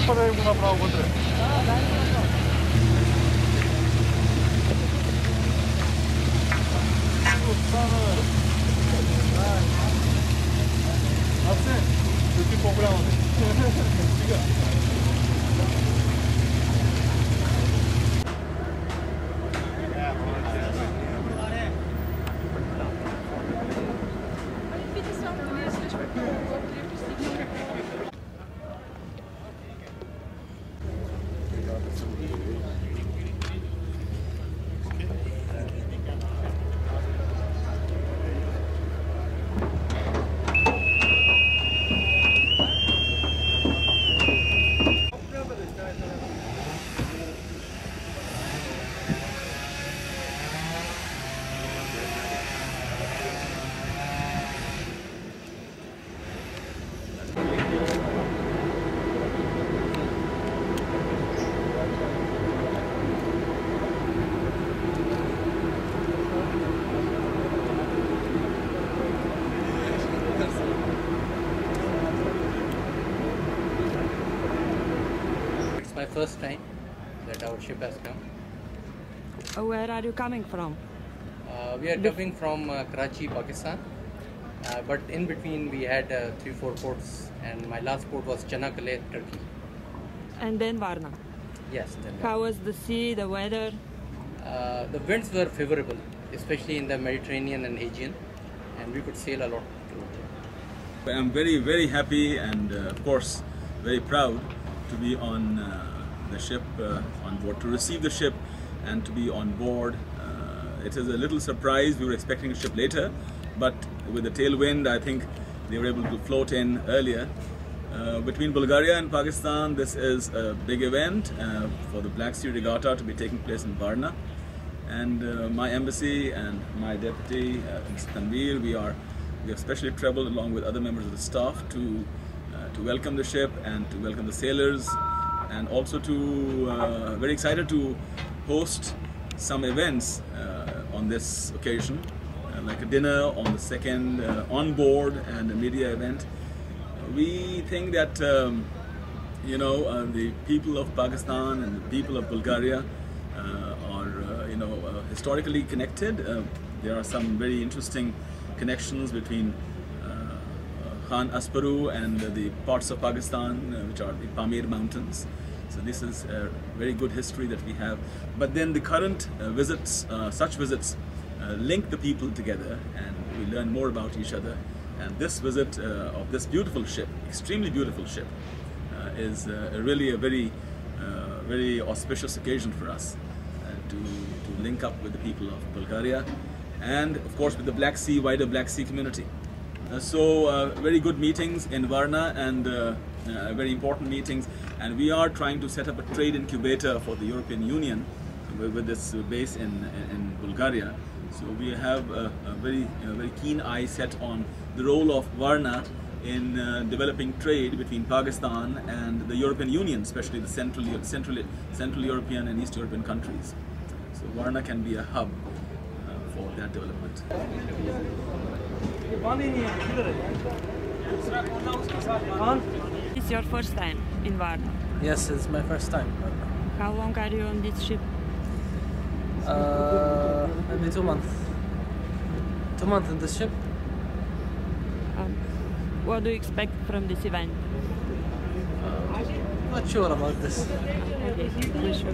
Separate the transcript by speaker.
Speaker 1: подаем направо внутрь.
Speaker 2: My first time that our ship has come.
Speaker 3: Where are you coming from?
Speaker 2: We are coming from Karachi, Pakistan, but in between we had 3-4 ports, and my last port was Çanakkale, Turkey.
Speaker 3: And then Varna.
Speaker 2: Yes. Then
Speaker 3: How was the sea, the weather?
Speaker 2: the winds were favorable, especially in the Mediterranean and Aegean, and we could sail a lot too.
Speaker 4: I'm very happy and of course very proud to be on the ship, on board, to receive the ship and to be on board. It is a little surprise. We were expecting a ship later, but with the tailwind I think they were able to float in earlier. Between Bulgaria and Pakistan, this is a big event for the Black Sea Regatta to be taking place in Varna, and my embassy and my deputy Mr. Tanveer, we have specially traveled along with other members of the staff to welcome the ship and to welcome the sailors, and also to very excited to host some events on this occasion, like a dinner on the second on board and a media event. We think that the people of Pakistan and the people of Bulgaria are historically connected. There are some very interesting connections between Khan Asparu and the parts of Pakistan which are the Pamir Mountains. So this is a very good history that we have. But then the current visits, such visits, link the people together, and we learn more about each other. And this visit of this beautiful ship, extremely beautiful ship, is really a very auspicious occasion for us to link up with the people of Bulgaria, and of course with the wider Black Sea community. Very good meetings in Varna, and very important meetings, and we are trying to set up a trade incubator for the European Union with this base in Bulgaria. So we have a very keen eye set on the role of Varna in developing trade between Pakistan and the European Union, especially the Central European and East European countries. So Varna can be a hub for that development.
Speaker 3: It's your first time in Varna.
Speaker 2: Yes, it's my first time.
Speaker 3: How long are you on this ship?
Speaker 2: Maybe 2 months. 2 months in this ship.
Speaker 3: What do you expect from this event?
Speaker 2: Not sure about this.
Speaker 3: Okay, please show.